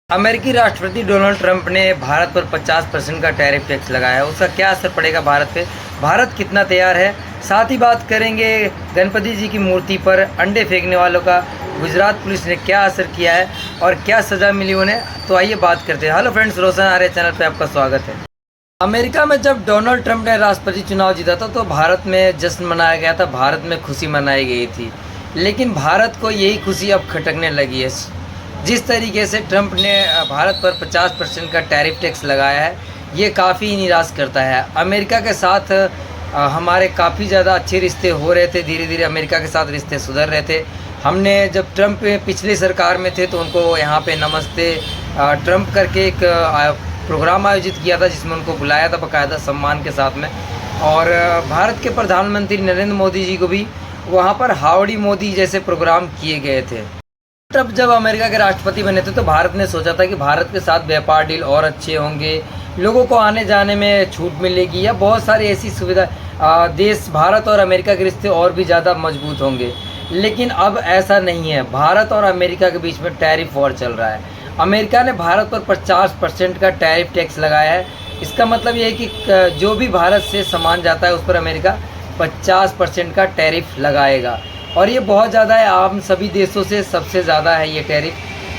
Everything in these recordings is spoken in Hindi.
अमेरिकी राष्ट्रपति डोनाल्ड ट्रंप ने भारत पर 50% का टैरिफ टैक्स लगाया है। उसका क्या असर पड़ेगा भारत पे, भारत कितना तैयार है। साथ ही बात करेंगे गणपति जी की मूर्ति पर अंडे फेंकने वालों का गुजरात पुलिस ने क्या असर किया है और क्या सज़ा मिली उन्हें। तो आइए बात करते हैं। हेलो फ्रेंड्स, रोशन आर्य चैनल पे आपका स्वागत है। अमेरिका में जब डोनाल्ड ट्रंप ने राष्ट्रपति चुनाव जीता था तो भारत में जश्न मनाया गया था, भारत में खुशी मनाई गई थी। लेकिन भारत को यही खुशी अब खटकने लगी है। जिस तरीके से ट्रंप ने भारत पर 50% का टैरिफ टैक्स लगाया है, ये काफ़ी निराश करता है। अमेरिका के साथ हमारे काफ़ी ज़्यादा अच्छे रिश्ते हो रहे थे, धीरे धीरे अमेरिका के साथ रिश्ते सुधर रहे थे। हमने जब ट्रंप पिछली सरकार में थे तो उनको यहाँ पे नमस्ते ट्रंप करके एक प्रोग्राम आयोजित किया था, जिसमें उनको बुलाया था बाकायदा सम्मान के साथ में। और भारत के प्रधानमंत्री नरेंद्र मोदी जी को भी वहाँ पर हाउडी मोदी जैसे प्रोग्राम किए गए थे। ट्रंप जब अमेरिका के राष्ट्रपति बने थे तो भारत ने सोचा था कि भारत के साथ व्यापार डील और अच्छे होंगे, लोगों को आने जाने में छूट मिलेगी या बहुत सारी ऐसी सुविधा, देश भारत और अमेरिका के रिश्ते और भी ज़्यादा मजबूत होंगे। लेकिन अब ऐसा नहीं है। भारत और अमेरिका के बीच में टैरिफ वॉर चल रहा है। अमेरिका ने भारत पर 50% का टैरिफ टैक्स लगाया है। इसका मतलब ये है कि जो भी भारत से सामान जाता है उस पर अमेरिका 50% का टैरिफ लगाएगा, और ये बहुत ज़्यादा है। आम सभी देशों से सबसे ज़्यादा है ये टैरिफ।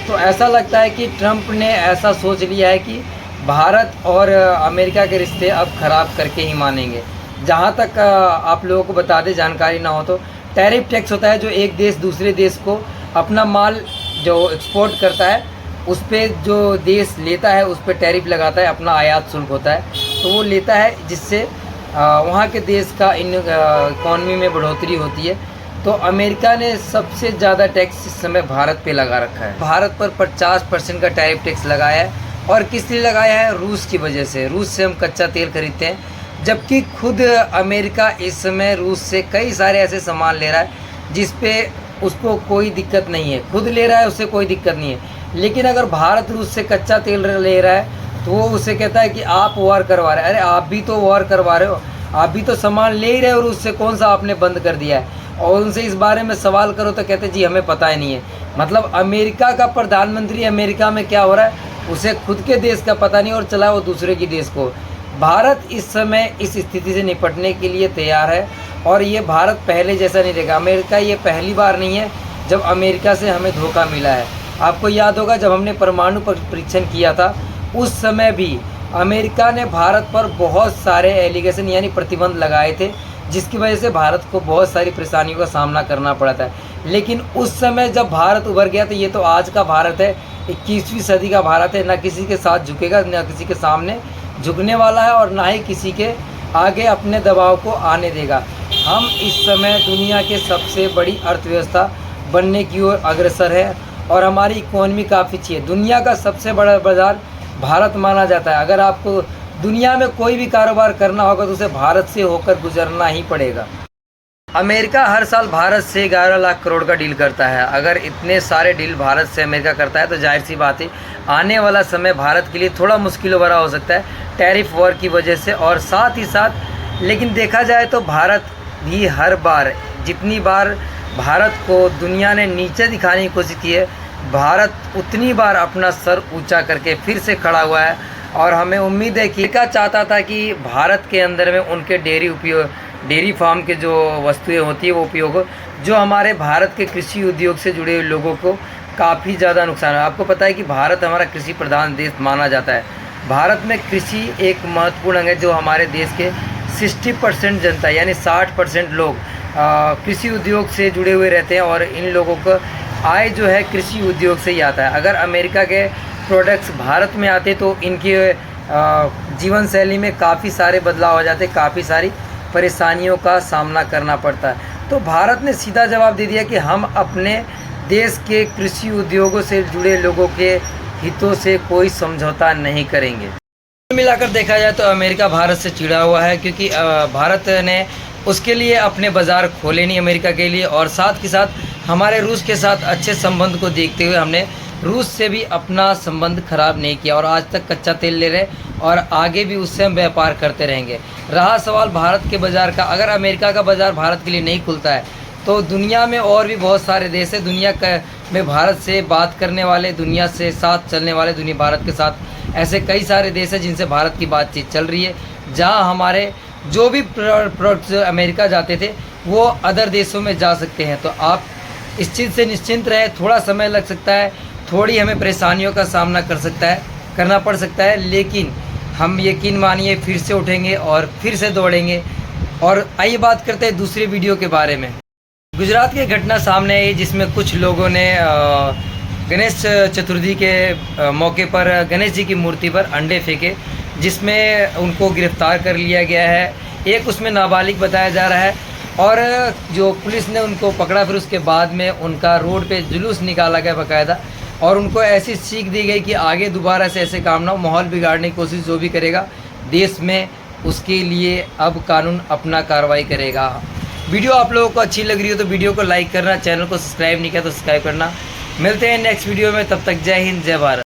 तो ऐसा लगता है कि ट्रंप ने ऐसा सोच लिया है कि भारत और अमेरिका के रिश्ते अब ख़राब करके ही मानेंगे। जहाँ तक आप लोगों को बता दें, जानकारी ना हो तो, टैरिफ टैक्स होता है जो एक देश दूसरे देश को अपना माल जो एक्सपोर्ट करता है उस पर जो देश लेता है उस पर टैरिफ लगाता है, अपना आयात शुल्क होता है तो वो लेता है, जिससे वहाँ के देश का इकॉनमी में बढ़ोतरी होती है। तो अमेरिका ने सबसे ज़्यादा टैक्स इस समय भारत पे लगा रखा है। भारत पर 50% का टैरिफ टैक्स लगाया है, और किस लिए लगाया है? रूस की वजह से। रूस से हम कच्चा तेल खरीदते हैं, जबकि खुद अमेरिका इस समय रूस से कई सारे ऐसे सामान ले रहा है जिस पे उसको कोई दिक्कत नहीं है। खुद ले रहा है, उससे कोई दिक्कत नहीं है। लेकिन अगर भारत रूस से कच्चा तेल ले रहा है तो वो उससे कहता है कि आप वॉर करवा रहे हैं। अरे आप भी तो वॉर करवा रहे हो, आप भी तो सामान ले ही रहे हो रूस से, कौन सा आपने बंद कर दिया है? और उनसे इस बारे में सवाल करो तो कहते जी हमें पता ही नहीं है। मतलब अमेरिका का प्रधानमंत्री अमेरिका में क्या हो रहा है उसे खुद के देश का पता नहीं, और चला वो दूसरे के देश को। भारत इस समय इस स्थिति से निपटने के लिए तैयार है, और ये भारत पहले जैसा नहीं रहेगा। अमेरिका ये पहली बार नहीं है जब अमेरिका से हमें धोखा मिला है। आपको याद होगा जब हमने परमाणु परीक्षण किया था उस समय भी अमेरिका ने भारत पर बहुत सारे एलिगेशन यानी प्रतिबंध लगाए थे, जिसकी वजह से भारत को बहुत सारी परेशानियों का सामना करना पड़ा था। लेकिन उस समय जब भारत उभर गया तो ये तो आज का भारत है, 21वीं सदी का भारत है। ना किसी के साथ झुकेगा, ना किसी के सामने झुकने वाला है, और ना ही किसी के आगे अपने दबाव को आने देगा। हम इस समय दुनिया के सबसे बड़ी अर्थव्यवस्था बनने की ओर अग्रसर है, और हमारी इकोनॉमी काफ़ी अच्छी है। दुनिया का सबसे बड़ा बाज़ार भारत माना जाता है। अगर आपको दुनिया में कोई भी कारोबार करना होगा तो उसे भारत से होकर गुजरना ही पड़ेगा। अमेरिका हर साल भारत से 11 लाख करोड़ का डील करता है। अगर इतने सारे डील भारत से अमेरिका करता है तो जाहिर सी बात है आने वाला समय भारत के लिए थोड़ा मुश्किल भरा हो सकता है टैरिफ वॉर की वजह से। और साथ ही साथ लेकिन देखा जाए तो भारत भी हर बार, जितनी बार भारत को दुनिया ने नीचे दिखाने की कोशिश की है, भारत उतनी बार अपना सर ऊँचा करके फिर से खड़ा हुआ है। और हमें उम्मीद है कि अमेरिका चाहता था कि भारत के अंदर में उनके डेयरी फार्म के जो वस्तुएं होती है वो उपयोग हो, जो हमारे भारत के कृषि उद्योग से जुड़े हुए लोगों को काफ़ी ज़्यादा नुकसान है। आपको पता है कि भारत हमारा कृषि प्रधान देश माना जाता है। भारत में कृषि एक महत्वपूर्ण अंग है, जो हमारे देश के 60% जनता यानी 60% लोग कृषि उद्योग से जुड़े हुए रहते हैं, और इन लोगों का आय जो है कृषि उद्योग से ही आता है। अगर अमेरिका के प्रोडक्ट्स भारत में आते तो इनके जीवन शैली में काफ़ी सारे बदलाव हो जाते, काफ़ी सारी परेशानियों का सामना करना पड़ता है। तो भारत ने सीधा जवाब दे दिया कि हम अपने देश के कृषि उद्योगों से जुड़े लोगों के हितों से कोई समझौता नहीं करेंगे। मिलाकर देखा जाए तो अमेरिका भारत से चिढ़ा हुआ है, क्योंकि भारत ने उसके लिए अपने बाज़ार खोले नहीं अमेरिका के लिए। और साथ ही साथ हमारे रूस के साथ अच्छे संबंध को देखते हुए हमने रूस से भी अपना संबंध खराब नहीं किया, और आज तक कच्चा तेल ले रहे और आगे भी उससे हम व्यापार करते रहेंगे। रहा सवाल भारत के बाज़ार का, अगर अमेरिका का बाज़ार भारत के लिए नहीं खुलता है तो दुनिया में और भी बहुत सारे देश है दुनिया में भारत से बात करने वाले, दुनिया से साथ चलने वाले, दुनिया भारत के साथ ऐसे कई सारे देश हैं जिनसे भारत की बातचीत चल रही है। जहां हमारे जो भी प्रोडक्ट्स अमेरिका जाते थे वो अदर देशों में जा सकते हैं। तो आप इस चीज़ से निश्चिंत रहें। थोड़ा समय लग सकता है, थोड़ी हमें परेशानियों का सामना करना पड़ सकता है, लेकिन हम यकीन मानिए फिर से उठेंगे और फिर से दौड़ेंगे। और आइए बात करते हैं दूसरे वीडियो के बारे में। गुजरात की घटना सामने आई जिसमें कुछ लोगों ने गणेश चतुर्थी के मौके पर गणेश जी की मूर्ति पर अंडे फेंके, जिसमें उनको गिरफ्तार कर लिया गया है। एक उसमें नाबालिग बताया जा रहा है और जो पुलिस ने उनको पकड़ा, फिर उसके बाद में उनका रोड पे जुलूस निकाला गया बाकायदा, और उनको ऐसी सीख दी गई कि आगे दोबारा से ऐसे काम ना हो। माहौल बिगाड़ने की कोशिश जो भी करेगा देश में, उसके लिए अब कानून अपना कार्रवाई करेगा। वीडियो आप लोगों को अच्छी लग रही हो तो वीडियो को लाइक करना, चैनल को सब्सक्राइब नहीं किया तो सब्सक्राइब करना। मिलते हैं नेक्स्ट वीडियो में, तब तक जय हिंद, जय भारत।